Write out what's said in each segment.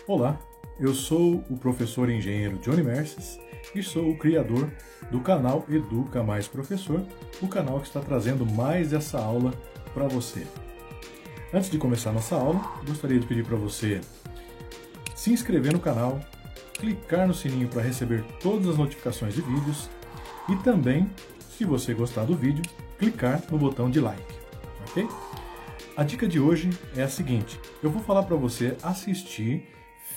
Olá, eu sou o professor engenheiro Johnny Merces e sou o criador do canal Educa Mais Professor, o canal que está trazendo mais essa aula para você. Antes de começar nossa aula, gostaria de pedir para você se inscrever no canal, clicar no sininho para receber todas as notificações de vídeos e também, se você gostar do vídeo, clicar no botão de like, ok? A dica de hoje é a seguinte: eu vou falar para você assistir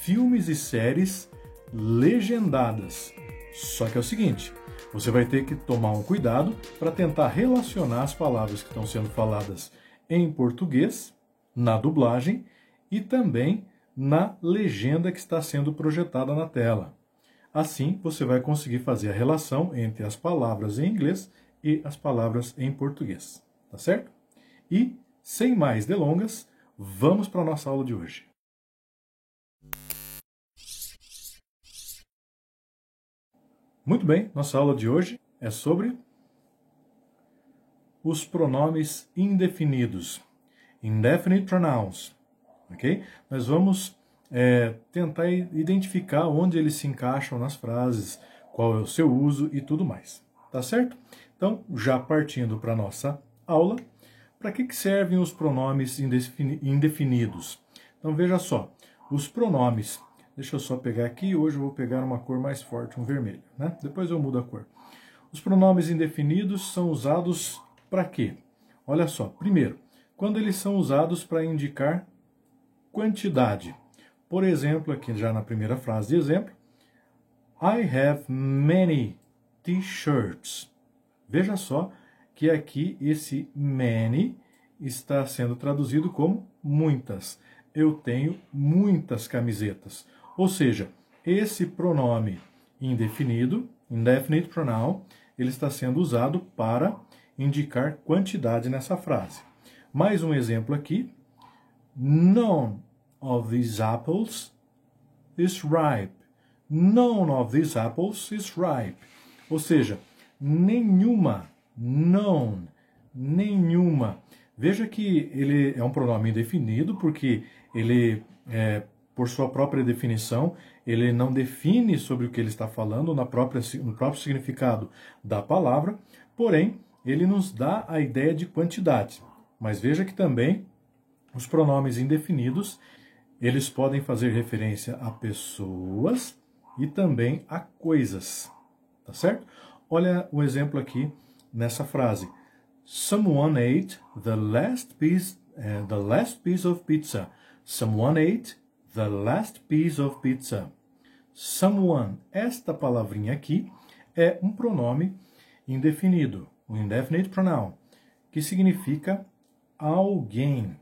filmes e séries legendadas. Só que é o seguinte, você vai ter que tomar um cuidado para tentar relacionar as palavras que estão sendo faladas em português, na dublagem e também na legenda que está sendo projetada na tela. Assim, você vai conseguir fazer a relação entre as palavras em inglês e as palavras em português, tá certo? E, sem mais delongas, vamos para a nossa aula de hoje. Muito bem, nossa aula de hoje é sobre os pronomes indefinidos, indefinite pronouns, ok? Nós vamos tentar identificar onde eles se encaixam nas frases, qual é o seu uso e tudo mais, tá certo? Então, já partindo para a nossa aula, para que servem os pronomes indefinidos? Então, veja só, os pronomes... Deixa eu só pegar aqui, hoje eu vou pegar uma cor mais forte, um vermelho, né? Depois eu mudo a cor. Os pronomes indefinidos são usados para quê? Olha só, primeiro, quando eles são usados para indicar quantidade. Por exemplo, aqui já na primeira frase de exemplo, I have many t-shirts. Veja só que aqui esse many está sendo traduzido como muitas. Eu tenho muitas camisetas. Ou seja, esse pronome indefinido, indefinite pronoun, ele está sendo usado para indicar quantidade nessa frase. Mais um exemplo aqui. None of these apples is ripe. None of these apples is ripe. Ou seja, nenhuma, none, nenhuma. Veja que ele é um pronome indefinido porque ele por sua própria definição, ele não define sobre o que ele está falando no próprio significado da palavra, porém, ele nos dá a ideia de quantidade. Mas veja que também os pronomes indefinidos, eles podem fazer referência a pessoas e também a coisas, tá certo? Olha o exemplo aqui nessa frase. Someone ate the last piece of pizza. Someone ate the last piece of pizza. Someone, esta palavrinha aqui, é um pronome indefinido, um indefinite pronoun, que significa alguém.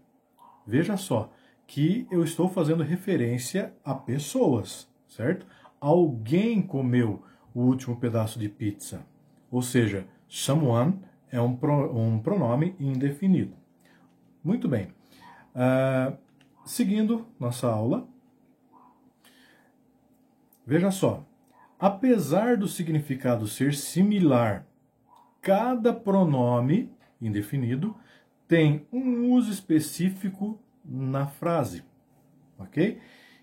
Veja só que eu estou fazendo referência a pessoas, certo? Alguém comeu o último pedaço de pizza. Ou seja, someone é um pronome indefinido. Muito bem. Seguindo nossa aula, veja só, apesar do significado ser similar, cada pronome indefinido tem um uso específico na frase, ok?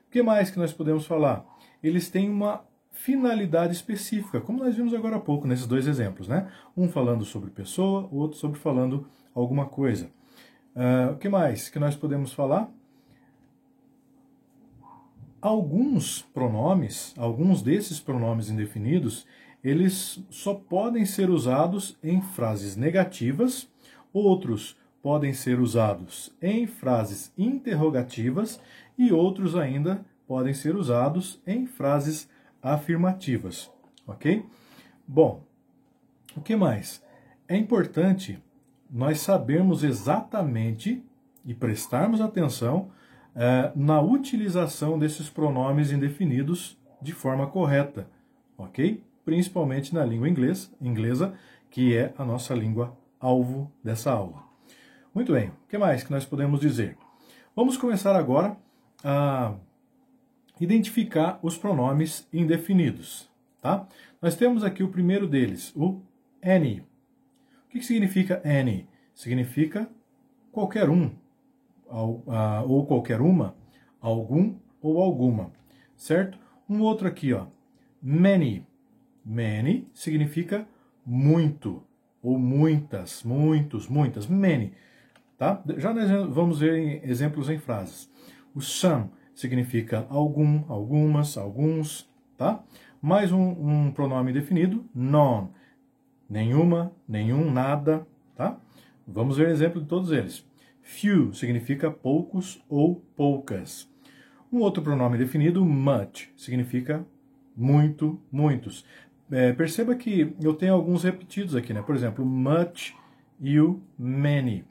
O que mais que nós podemos falar? Eles têm uma finalidade específica, como nós vimos agora há pouco nesses dois exemplos, né? Um falando sobre pessoa, o outro sobre falando alguma coisa. O que mais que nós podemos falar? Alguns desses pronomes indefinidos, eles só podem ser usados em frases negativas, outros podem ser usados em frases interrogativas e outros ainda podem ser usados em frases afirmativas, ok? Bom, o que mais? É importante nós sabermos exatamente e prestarmos atenção na utilização desses pronomes indefinidos de forma correta, ok? Principalmente na língua inglesa, que é a nossa língua alvo dessa aula. Muito bem, o que mais que nós podemos dizer? Vamos começar agora a identificar os pronomes indefinidos, tá? Nós temos aqui o primeiro deles, o any. O que significa any? Significa qualquer um, ou qualquer uma, algum ou alguma, certo? Um outro aqui, ó, many. Many significa muito, ou muitas, muitos, muitas, many, tá? Já nós vamos ver exemplos em frases. O some significa algum, algumas, alguns, tá? Mais um pronome definido, none, nenhuma, nenhum, nada, tá? Vamos ver exemplo de todos eles. Few significa poucos ou poucas. Um outro pronome definido, much, significa muito, muitos. Perceba que eu tenho alguns repetidos aqui, né? Por exemplo, much e o many,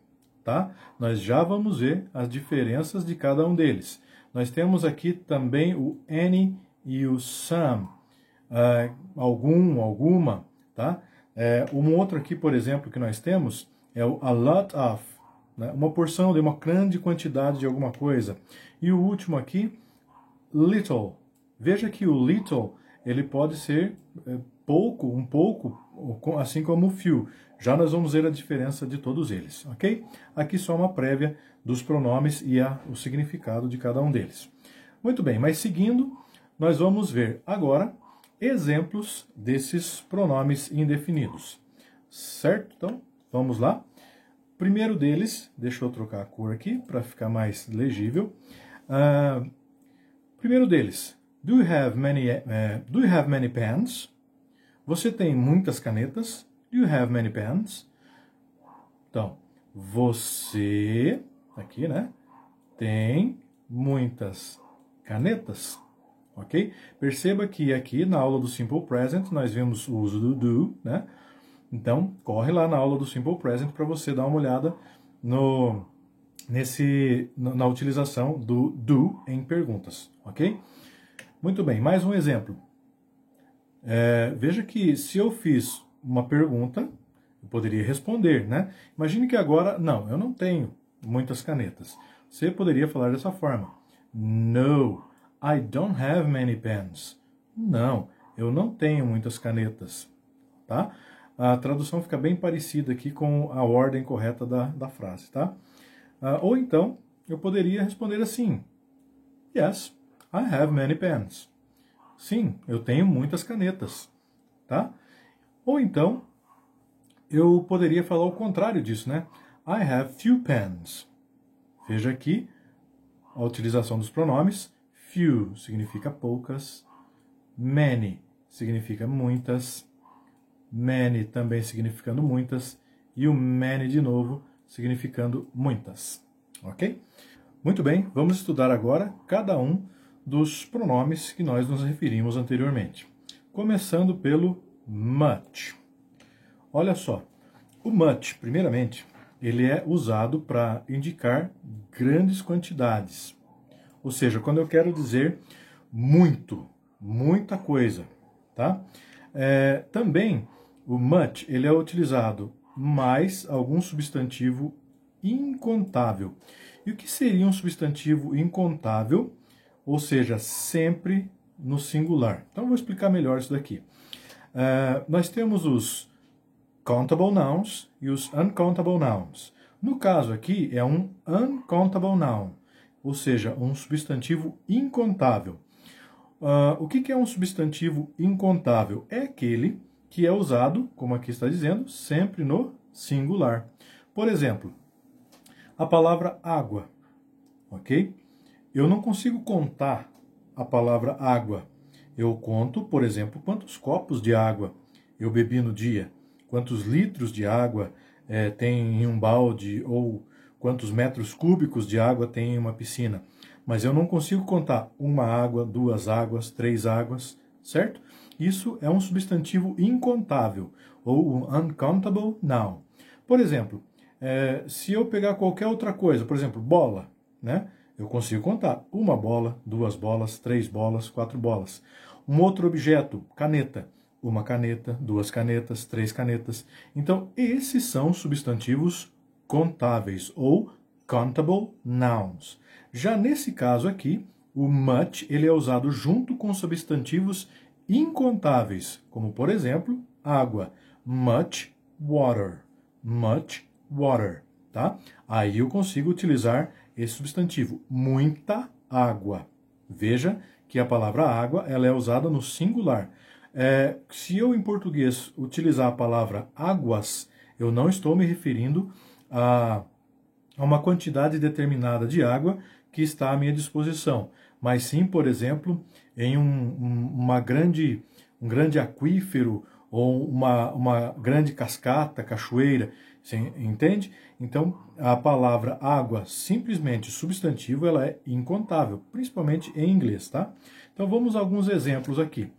tá? Nós já vamos ver as diferenças de cada um deles. Nós temos aqui também o any e o some, algum, alguma, tá? Um outro aqui, por exemplo, que nós temos é o a lot of, né? Uma porção de uma grande quantidade de alguma coisa. E o último aqui, little. Veja que o little, ele pode ser pouco, um pouco, assim como o few. Já nós vamos ver a diferença de todos eles, ok? Aqui só uma prévia dos pronomes e o significado de cada um deles. Muito bem, mas seguindo, nós vamos ver agora exemplos desses pronomes indefinidos, certo? Então, vamos lá. Primeiro deles, deixa eu trocar a cor aqui para ficar mais legível. Primeiro deles, do you have many pens? Você tem muitas canetas? Do you have many pens? Então, você, aqui, né, tem muitas canetas, ok? Perceba que aqui na aula do Simple Present nós vimos o uso do do, né? Então, corre lá na aula do Simple Present para você dar uma olhada na utilização do do em perguntas, ok? Muito bem, mais um exemplo. Veja que se eu fiz uma pergunta, eu poderia responder, né? Imagine que agora, não, eu não tenho muitas canetas. Você poderia falar dessa forma. No, I don't have many pens. Não, eu não tenho muitas canetas, tá? A tradução fica bem parecida aqui com a ordem correta da frase, tá? Ou então, eu poderia responder assim. Yes, I have many pens. Sim, eu tenho muitas canetas, tá? Ou então, eu poderia falar o contrário disso, né? I have few pens. Veja aqui a utilização dos pronomes. Few significa poucas, many significa muitas, many também significando muitas, e o many de novo significando muitas, ok? Muito bem, vamos estudar agora cada um dos pronomes que nós nos referimos anteriormente. Começando pelo much. Olha só, o much, primeiramente, ele é usado para indicar grandes quantidades. Ou seja, quando eu quero dizer muito, muita coisa, tá? Também o much, ele é utilizado mais algum substantivo incontável. E o que seria um substantivo incontável? Ou seja, sempre no singular. Então, eu vou explicar melhor isso daqui. Nós temos os countable nouns e os uncountable nouns. No caso aqui, é um uncountable noun, ou seja, um substantivo incontável. O que é um substantivo incontável? É aquele que é usado, como aqui está dizendo, sempre no singular. Por exemplo, a palavra água, ok? Eu não consigo contar a palavra água. Eu conto, por exemplo, quantos copos de água eu bebi no dia, quantos litros de água tem em um balde, ou quantos metros cúbicos de água tem em uma piscina. Mas eu não consigo contar uma água, duas águas, três águas, certo? Isso é um substantivo incontável, ou um uncountable noun. Por exemplo, se eu pegar qualquer outra coisa, por exemplo, bola, né? Eu consigo contar uma bola, duas bolas, três bolas, quatro bolas. Um outro objeto, caneta. Uma caneta, duas canetas, três canetas. Então, esses são substantivos contáveis, ou countable nouns. Já nesse caso aqui, o much ele é usado junto com substantivos incontáveis, como, por exemplo, água. Much water. much water, tá? Aí eu consigo utilizar esse substantivo, muita água. Veja que a palavra água, ela é usada no singular. Se eu, em português, utilizar a palavra águas, eu não estou me referindo a uma quantidade determinada de água que está à minha disposição, mas sim, por exemplo, em um grande aquífero ou uma grande cascata, cachoeira, você entende? Então, a palavra água, simplesmente substantivo, ela é incontável, principalmente em inglês, tá? Então, vamos a alguns exemplos aqui.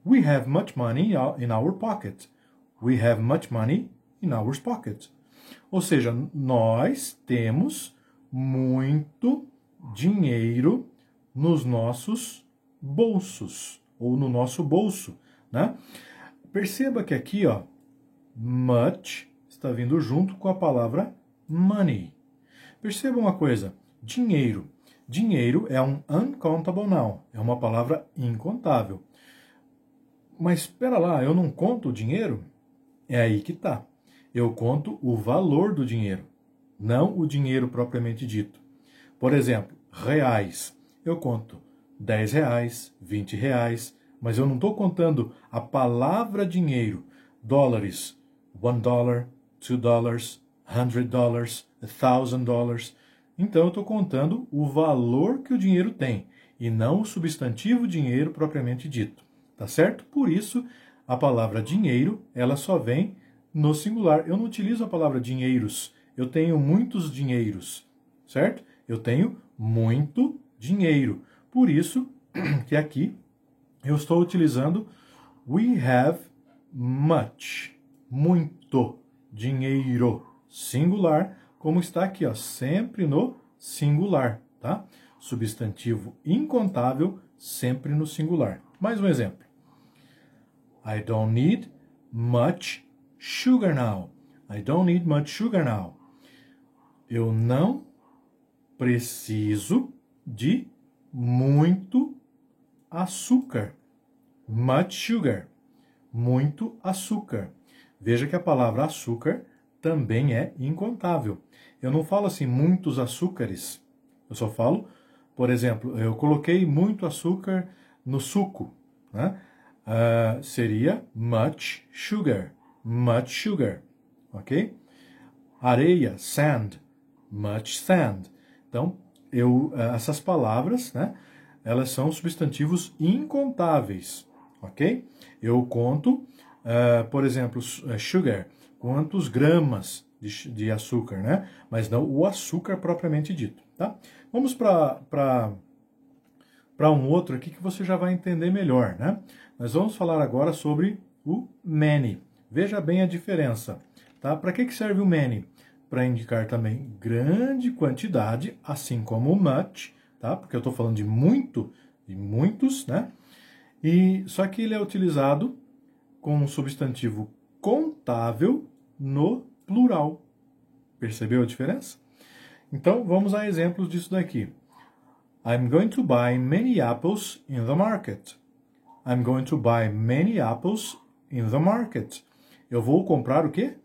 We have much money in our pocket. We have much money in our pocket. Ou seja, nós temos muito dinheiro nos nossos bolsos, ou no nosso bolso, né? Perceba que aqui, ó, much está vindo junto com a palavra money. Perceba uma coisa, dinheiro. Dinheiro é um uncountable noun, é uma palavra incontável. Mas espera lá, eu não conto o dinheiro? É aí que tá. Eu conto o valor do dinheiro, não o dinheiro propriamente dito. Por exemplo, reais. Eu conto 10 reais, 20 reais, mas eu não estou contando a palavra dinheiro. Dólares, $1, $2, $100, $1,000. Então eu estou contando o valor que o dinheiro tem e não o substantivo dinheiro propriamente dito. Tá certo? Por isso, a palavra dinheiro, ela só vem no singular. Eu não utilizo a palavra dinheiros. Eu tenho muitos dinheiros, certo? Eu tenho muito dinheiro. Por isso que aqui eu estou utilizando we have much, muito dinheiro, singular, como está aqui, ó, sempre no singular, tá? Substantivo incontável, sempre no singular. Mais um exemplo. I don't need much sugar now. I don't need much sugar now. Eu não preciso de muito açúcar. Much sugar. Muito açúcar. Veja que a palavra açúcar também é incontável. Eu não falo assim muitos açúcares. Eu só falo, por exemplo, eu coloquei muito açúcar no suco, né? Seria much sugar. Much sugar, ok? Areia, sand, much sand. Então, essas palavras, né, elas são substantivos incontáveis, ok? Eu conto, por exemplo, sugar, quantos gramas de açúcar, né? Mas não o açúcar propriamente dito, tá? Vamos para um outro aqui que você já vai entender melhor, né? Nós vamos falar agora sobre o many. Veja bem a diferença, tá? Para que serve o many? Para indicar também grande quantidade, assim como o much, tá? Porque eu estou falando de muito, de muitos, né? E só que ele é utilizado com um substantivo contável no plural. Percebeu a diferença? Então, vamos a exemplos disso daqui. I'm going to buy many apples in the market. I'm going to buy many apples in the market. Eu vou comprar o quê?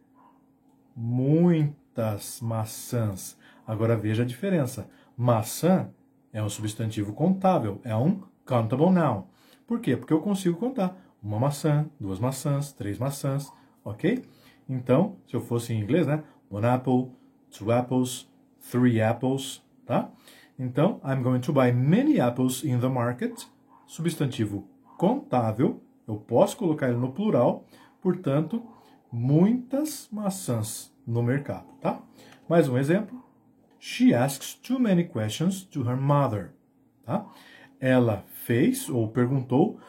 Muitas maçãs. Agora veja a diferença. Maçã é um substantivo contável, é um countable noun. Por quê? Porque eu consigo contar uma maçã, duas maçãs, três maçãs, ok? Então, se eu fosse em inglês, né? One apple, two apples, three apples, tá? Então, I'm going to buy many apples in the market. Substantivo contável, eu posso colocar ele no plural, portanto, muitas maçãs no mercado, tá? Mais um exemplo. She asks too many questions to her mother, tá? Ela fez ou perguntou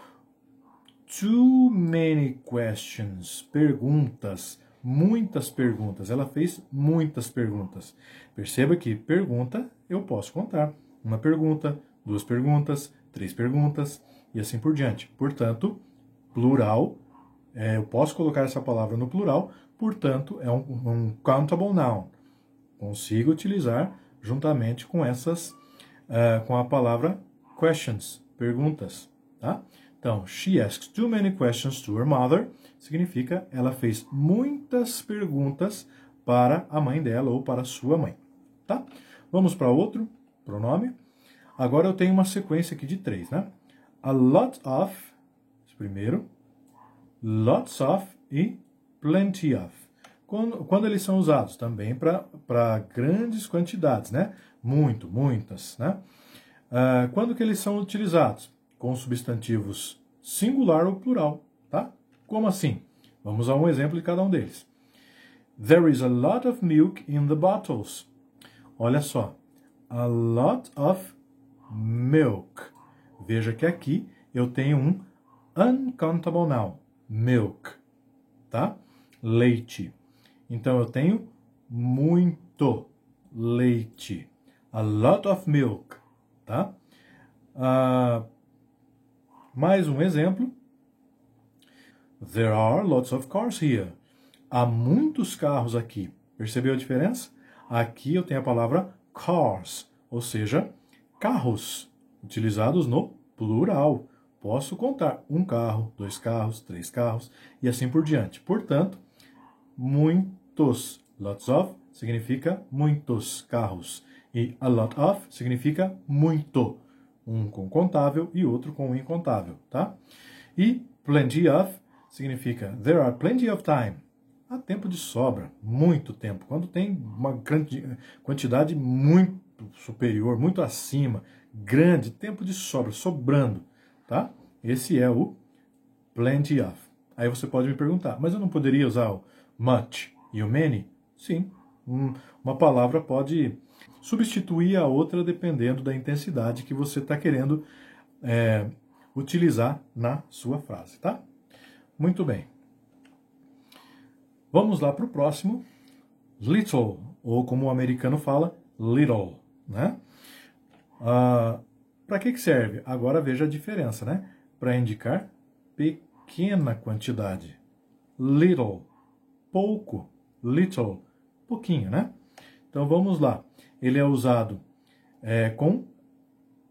too many questions, perguntas, muitas perguntas. Ela fez muitas perguntas. Perceba que pergunta eu posso contar. Uma pergunta, duas perguntas, três perguntas e assim por diante. Portanto, plural, eu posso colocar essa palavra no plural, portanto, é um countable noun. Consigo utilizar juntamente com com a palavra questions, perguntas, tá? Então, she asks too many questions to her mother significa ela fez muitas perguntas para a mãe dela ou para a sua mãe, tá? Vamos para outro pronome. Agora eu tenho uma sequência aqui de 3, né? A lot of, primeiro, lots of e plenty of. Quando eles são usados? Também para grandes quantidades, né? Muito, muitas, né? Quando que eles são utilizados? Com substantivos singular ou plural, tá? Como assim? Vamos a um exemplo de cada um deles. There is a lot of milk in the bottles. Olha só. A lot of milk. Veja que aqui eu tenho um uncountable noun. Milk. Tá? Leite. Então eu tenho muito leite. A lot of milk. Tá? Mais um exemplo. There are lots of cars here. Há muitos carros aqui. Percebeu a diferença? Aqui eu tenho a palavra cars, ou seja, carros, utilizados no plural. Posso contar um carro, 2 carros, 3 carros e assim por diante. Portanto, muitos. Lots of significa muitos carros. E a lot of significa muito. Um com contável e outro com incontável, tá? E plenty of significa there are plenty of time. Há tempo de sobra, muito tempo. Quando tem uma quantidade muito superior, muito acima, grande, tempo de sobra, sobrando, tá? Esse é o plenty of. Aí você pode me perguntar, mas eu não poderia usar o much e o many? Sim, uma palavra pode substituir a outra dependendo da intensidade que você está querendo utilizar na sua frase, tá? Muito bem. Vamos lá para o próximo. Little, ou como o americano fala, little, né? Para que serve? Agora veja a diferença, né? Para indicar pequena quantidade. Little, pouco. Little, pouquinho, né? Então vamos lá. Ele é usado com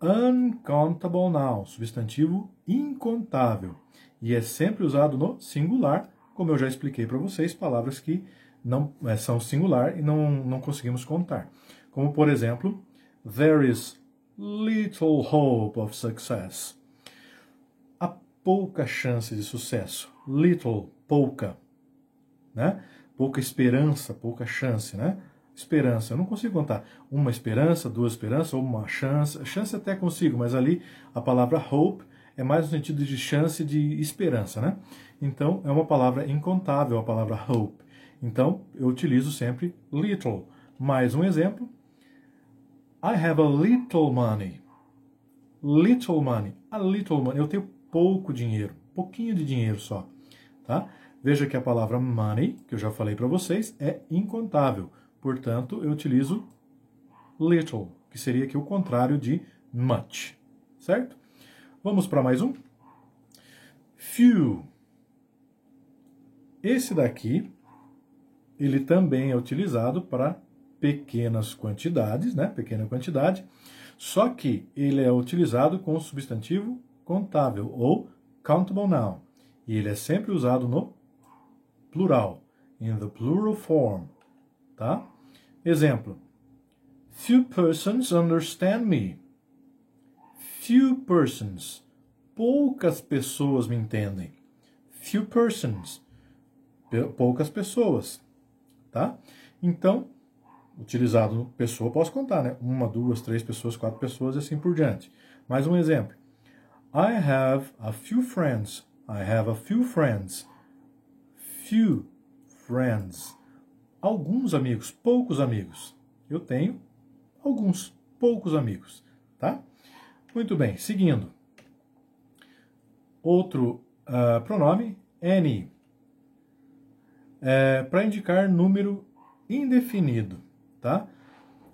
uncountable noun, substantivo incontável. E é sempre usado no singular, como eu já expliquei para vocês, palavras que não são singular e não conseguimos contar. Como, por exemplo, there is little hope of success. Há pouca chance de sucesso. Little, pouca. Né? Pouca esperança, pouca chance, né? Esperança, eu não consigo contar. Uma esperança, 2 esperanças, ou uma chance. Chance até consigo, mas ali a palavra hope é mais no sentido de chance de esperança, né? Então, é uma palavra incontável, a palavra hope. Então, eu utilizo sempre little. Mais um exemplo. I have a little money. Little money. A little money. Eu tenho pouco dinheiro. Pouquinho de dinheiro só. Tá? Veja que a palavra money, que eu já falei para vocês, é incontável. Portanto, eu utilizo little, que seria aqui o contrário de much. Certo? Vamos para mais um. Few. Esse daqui, ele também é utilizado para pequenas quantidades, né? Pequena quantidade. Só que ele é utilizado com o substantivo contável ou countable noun. E ele é sempre usado no plural, in the plural form, tá? Exemplo. Few persons understand me. Few persons. Poucas pessoas me entendem. Few persons. Poucas pessoas, tá? Então, utilizado no pessoa, posso contar, né? 1, 2, 3 pessoas, 4 pessoas e assim por diante. Mais um exemplo. I have a few friends. I have a few friends. Few friends. Alguns amigos, poucos amigos. Eu tenho alguns, poucos amigos, tá? Muito bem, seguindo. Outro pronome, any. Para indicar número indefinido, tá?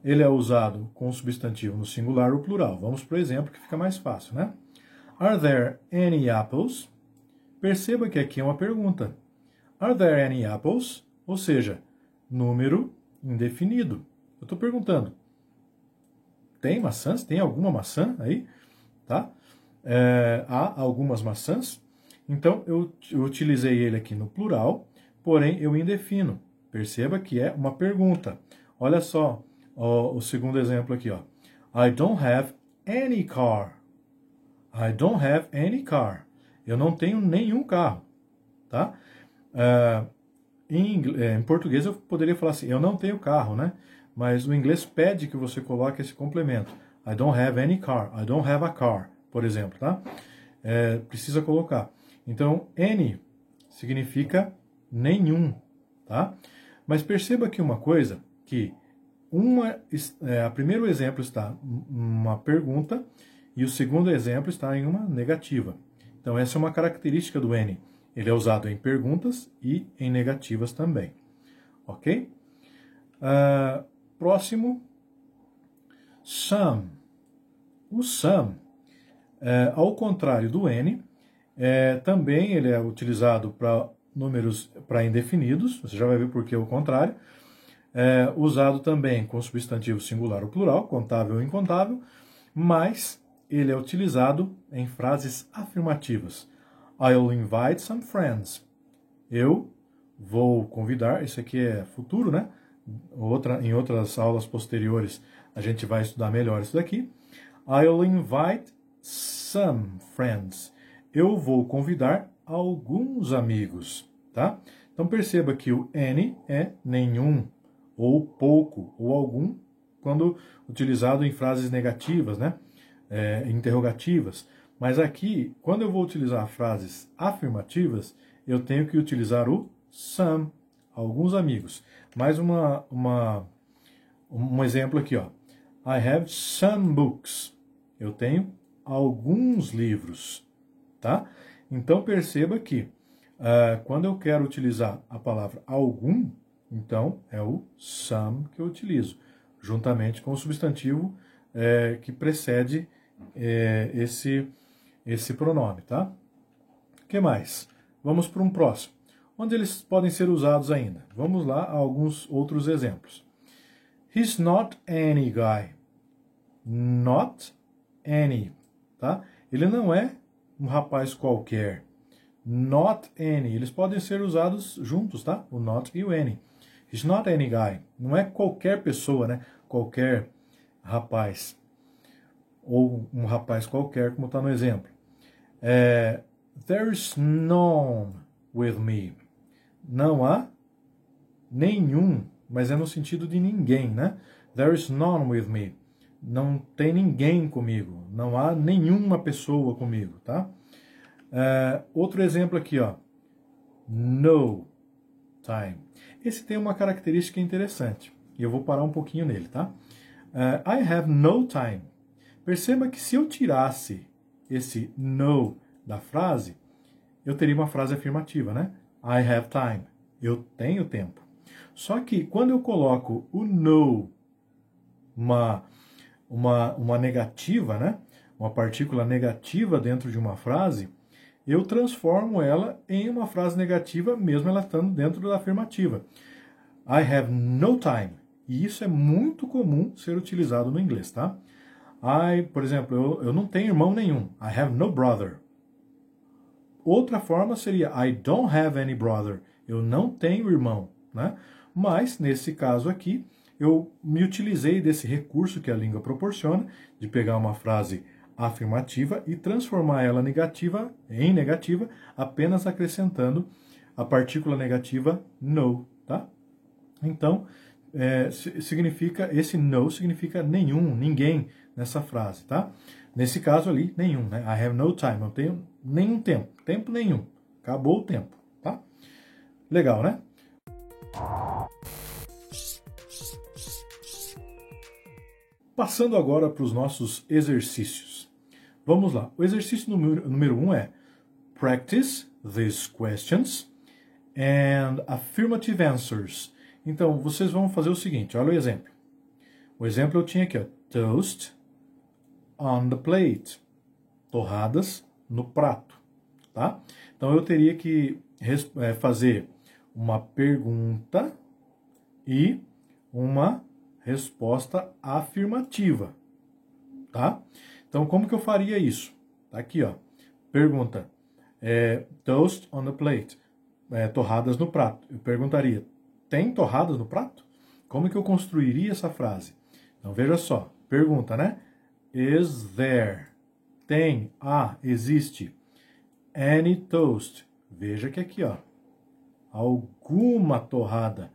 Ele é usado com o substantivo no singular ou plural. Vamos para o exemplo que fica mais fácil, né? Are there any apples? Perceba que aqui é uma pergunta. Are there any apples? Ou seja, número indefinido. Eu estou perguntando. Tem maçãs? Tem alguma maçã aí? Tá? Há algumas maçãs? Então, eu utilizei ele aqui no plural, porém eu indefino. Perceba que é uma pergunta. Olha só o segundo exemplo aqui, ó. I don't have any car. I don't have any car. Eu não tenho nenhum carro, tá? Em português eu poderia falar assim, eu não tenho carro, né? Mas o inglês pede que você coloque esse complemento. I don't have any car. I don't have a car, por exemplo, tá? Precisa colocar. Então, any significa nenhum, tá? Mas perceba aqui uma coisa, que o primeiro exemplo está uma pergunta e o segundo exemplo está em uma negativa. Então, essa é uma característica do any. Ele é usado em perguntas e em negativas também. Ok? Próximo, some. O some, ao contrário do any, também ele é utilizado para números para indefinidos, você já vai ver por que é o contrário. Usado também com substantivo singular ou plural, contável ou incontável, mas ele é utilizado em frases afirmativas. I'll invite some friends. Eu vou convidar, isso aqui é futuro, né? Em outras aulas posteriores a gente vai estudar melhor isso daqui. I'll invite some friends. Eu vou convidar alguns amigos, tá? Então perceba que o any é nenhum, ou pouco, ou algum, quando utilizado em frases negativas, né? Interrogativas. Mas aqui, quando eu vou utilizar frases afirmativas, eu tenho que utilizar o some, alguns amigos. Mais um exemplo aqui, ó. I have some books. Eu tenho alguns livros, tá? Então perceba que quando eu quero utilizar a palavra algum, então é o some que eu utilizo, juntamente com o substantivo que precede esse pronome, tá? O que mais? Vamos para um próximo. Onde eles podem ser usados ainda? Vamos lá a alguns outros exemplos. He's not any guy. Not any, tá? Ele não é um rapaz qualquer. Not any. Eles podem ser usados juntos, tá? O not e o any. He's not any guy. Não é qualquer pessoa, né? Qualquer rapaz. Ou um rapaz qualquer, como está no exemplo. There's none with me. Não há nenhum, mas é no sentido de ninguém, né? There is none with me. Não tem ninguém comigo. Não há nenhuma pessoa comigo, tá? Outro exemplo aqui, ó. No time. Esse tem uma característica interessante. E eu vou parar um pouquinho nele, tá? I have no time. Perceba que se eu tirasse esse no da frase, eu teria uma frase afirmativa, né? I have time. Eu tenho tempo. Só que quando eu coloco o no, uma negativa, né? Uma partícula negativa dentro de uma frase, eu transformo ela em uma frase negativa, mesmo ela estando dentro da afirmativa. I have no time. E isso é muito comum ser utilizado no inglês, tá? Por exemplo, eu não tenho irmão nenhum. I have no brother. Outra forma seria I don't have any brother. Eu não tenho irmão, né? Mas, nesse caso aqui, eu me utilizei desse recurso que a língua proporciona, de pegar uma frase afirmativa e transformar ela em negativa, apenas acrescentando a partícula negativa no, tá? Então, esse no significa nenhum, ninguém nessa frase, tá? Nesse caso ali, nenhum, né? I have no time, não tenho nenhum tempo nenhum, acabou o tempo, tá? Legal, né? Passando agora para os nossos exercícios. Vamos lá. O exercício número 1 é Practice these questions and affirmative answers. Então, vocês vão fazer o seguinte, olha o exemplo. O exemplo eu tinha aqui, ó, toast on the plate. Torradas no prato, tá? Então, eu teria que fazer uma pergunta e uma resposta afirmativa, tá? Então, como que eu faria isso? Tá aqui, ó. Pergunta. Toast on the plate. Torradas no prato. Eu perguntaria, tem torrada no prato? Como que eu construiria essa frase? Então veja só, pergunta, né? Is there? Tem, existe. Any toast? Veja que aqui, ó, alguma torrada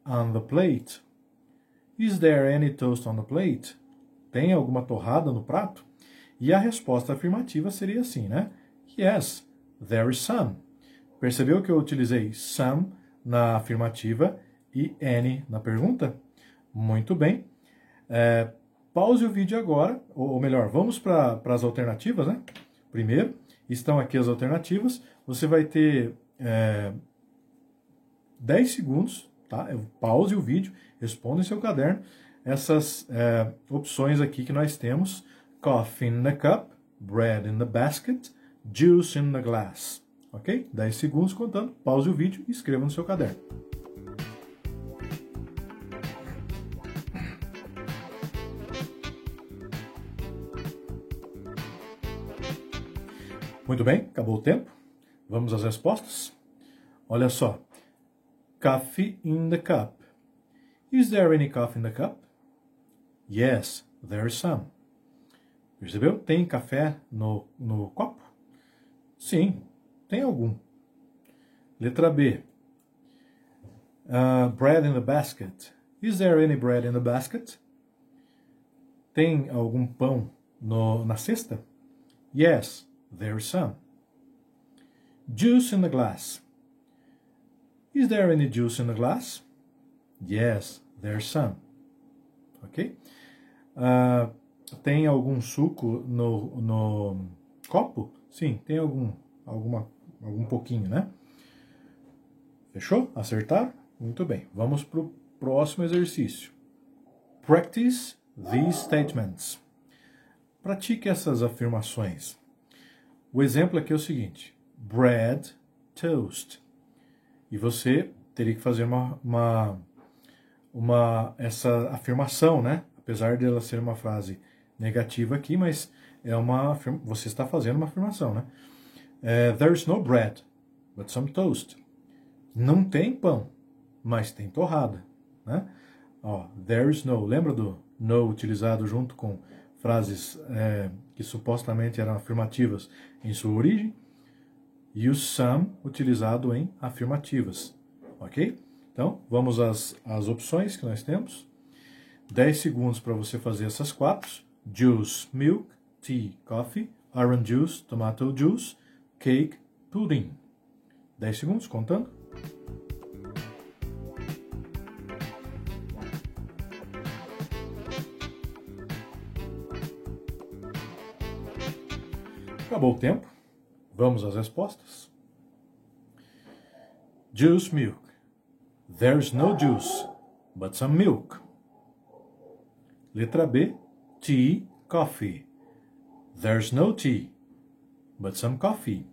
on the plate. Is there any toast on the plate? Tem alguma torrada no prato? E a resposta afirmativa seria assim, né? Yes, there is some. Percebeu que eu utilizei some na afirmativa e any na pergunta? Muito bem. Pause o vídeo agora, ou melhor, vamos para as alternativas, né? Primeiro, estão aqui as alternativas. Você vai ter 10 segundos, tá? Pause o vídeo, responda em seu caderno essas opções aqui que nós temos. Coffee in the cup, bread in the basket, juice in the glass. Ok? 10 segundos contando, pause o vídeo e escreva no seu caderno. Muito bem, acabou o tempo. Vamos às respostas? Olha só. Coffee in the cup. Is there any coffee in the cup? Yes, there is some. Percebeu? Tem café no copo? Sim, tem algum. Letra B. Bread in the basket. Is there any bread in the basket? Tem algum pão na cesta? Yes, there is some. Juice in the glass. Is there any juice in the glass? Yes, there's some. Ok? Tem algum suco no copo? Sim, tem algum pouquinho, né? Fechou? Acertaram? Muito bem. Vamos para o próximo exercício. Practice these statements. Pratique essas afirmações. O exemplo aqui é o seguinte. Bread, toast. E você teria que fazer essa afirmação, né? Apesar de ela ser uma frase negativa aqui, mas você está fazendo uma afirmação, né? There's no bread, but some toast. Não tem pão, mas tem torrada, né? There's no. Lembra do no utilizado junto com frases que supostamente eram afirmativas em sua origem? E o some utilizado em afirmativas, ok? Então, vamos às opções que nós temos. 10 segundos para você fazer essas 4. Juice, milk, tea, coffee, orange juice, tomato juice, cake, pudding. 10 segundos, contando. Acabou o tempo. Vamos às respostas. Juice, milk. There's no juice, but some milk. Letra B. Tea, coffee. There's no tea, but some coffee.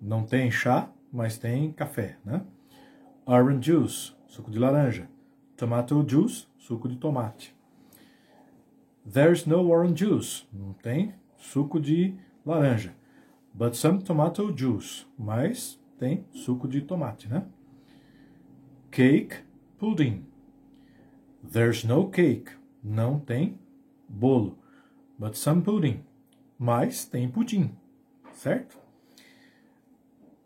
Não tem chá, mas tem café, né? Orange juice, suco de laranja. Tomato juice, suco de tomate. There's no orange juice. Não tem suco de laranja. But some tomato juice. Mas tem suco de tomate, né? Cake, pudding. There's no cake. Não tem bolo. But some pudding. Mas tem pudim. Certo?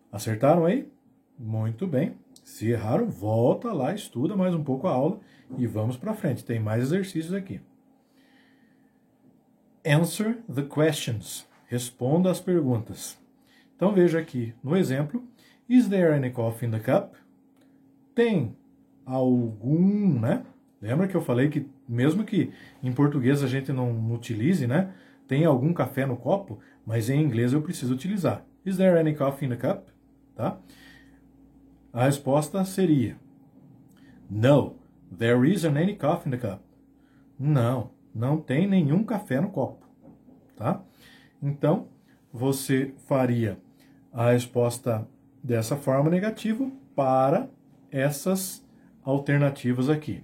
Acertaram aí? Muito bem. Se erraram, volta lá, estuda mais um pouco a aula e vamos para frente. Tem mais exercícios aqui. Answer the questions. Responda as perguntas. Então veja aqui no exemplo. Is there any coffee in the cup? Tem algum, né? Lembra que eu falei que mesmo que em português a gente não utilize, né? Tem algum café no copo, mas em inglês eu preciso utilizar. Is there any coffee in the cup? Tá? A resposta seria No, there isn't any coffee in the cup. Não, não tem nenhum café no copo. Tá? Então, você faria a resposta dessa forma negativa para essas alternativas aqui.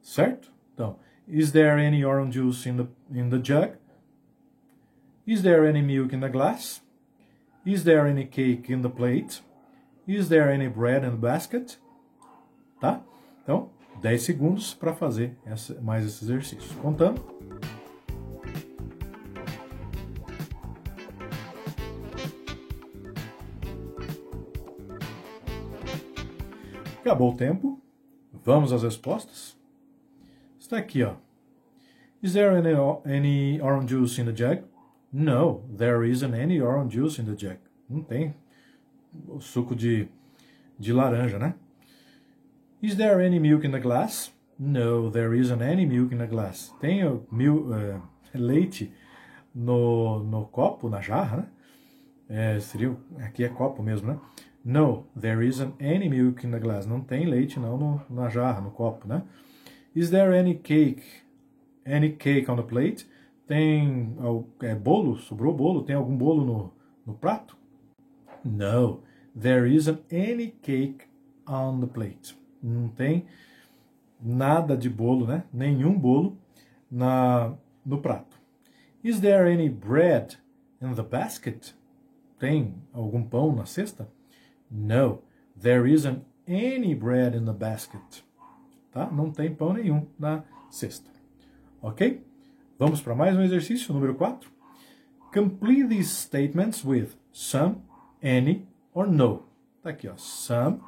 Certo? Então, is there any orange juice in the jug? Is there any milk in the glass? Is there any cake in the plate? Is there any bread in the basket? Tá? Então, 10 segundos para fazer mais esse exercício. Contando. Acabou o tempo. Vamos às respostas. Está aqui, ó. Is there any orange juice in the jug? No, there isn't any orange juice in the jug. Não tem o suco de laranja, né? Is there any milk in the glass? No, there isn't any milk in the glass. Tem leite no copo, na jarra, né? Aqui é copo mesmo, né? No, there isn't any milk in the glass. Não tem leite não na jarra, no copo, né? Is there any cake on the plate? Tem bolo? Sobrou bolo? Tem algum bolo no prato? No, there isn't any cake on the plate. Não tem nada de bolo, né? Nenhum bolo no prato. Is there any bread in the basket? Tem algum pão na cesta? No, there isn't any bread in the basket. Tá? Não tem pão nenhum na cesta. Ok? Vamos para mais um exercício, número 4. Complete these statements with some, any or no. Tá aqui, ó. Some,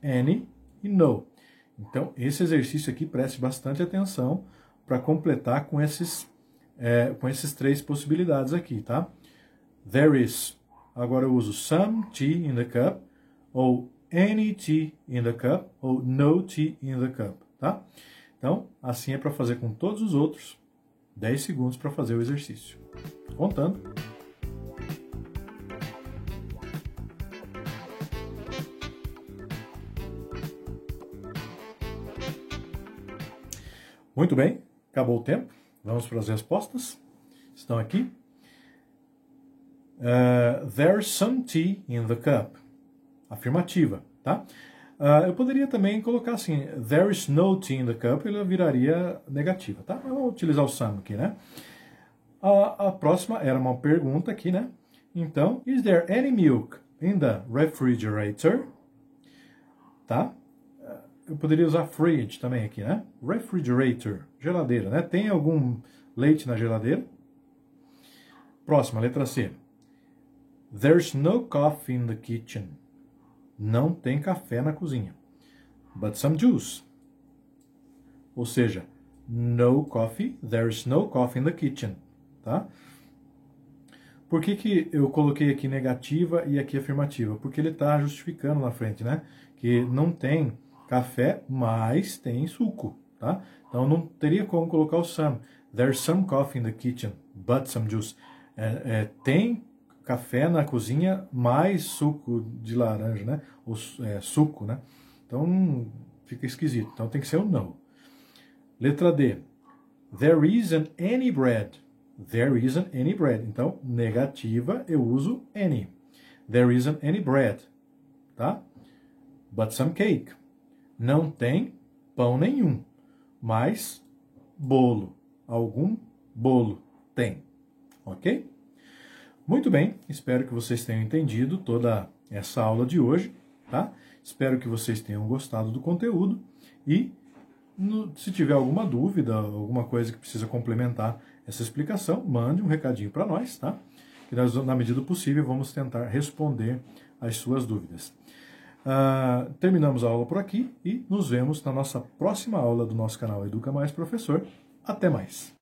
any e no. Então, esse exercício aqui, preste bastante atenção para completar com esses 3 possibilidades aqui, tá? There is. Agora eu uso some tea in the cup, ou any tea in the cup, ou no tea in the cup, tá? Então, assim é para fazer com todos os outros. 10 segundos para fazer o exercício. Contando. Muito bem, acabou o tempo. Vamos para as respostas. Estão aqui. There's some tea in the cup. Afirmativa, tá? Eu poderia também colocar assim, there is no tea in the cup, ela viraria negativa, tá? Vamos utilizar o some aqui, né? A próxima era uma pergunta aqui, né? Então, is there any milk in the refrigerator? Tá? Eu poderia usar fridge também aqui, né? Refrigerator, geladeira, né? Tem algum leite na geladeira? Próxima, letra C. There's no coffee in the kitchen. Não tem café na cozinha. But some juice. Ou seja, no coffee, there's no coffee in the kitchen. Tá? Por que eu coloquei aqui negativa e aqui afirmativa? Porque ele está justificando na frente, né? Que não tem café, mas tem suco, tá? Então não teria como colocar o some. There's some coffee in the kitchen, but some juice. Tem café na cozinha, mais suco de laranja, né? Ou suco, né? Então fica esquisito. Então tem que ser o no. Letra D. There isn't any bread. There isn't any bread. Então, negativa, eu uso any. There isn't any bread. Tá? But some cake. Não tem pão nenhum. Mas bolo. Algum bolo tem. Ok? Muito bem, espero que vocês tenham entendido toda essa aula de hoje, tá? Espero que vocês tenham gostado do conteúdo e se tiver alguma dúvida, alguma coisa que precisa complementar essa explicação, mande um recadinho para nós, tá? Que nós, na medida do possível, vamos tentar responder as suas dúvidas. Terminamos a aula por aqui e nos vemos na nossa próxima aula do nosso canal Educa Mais Professor. Até mais!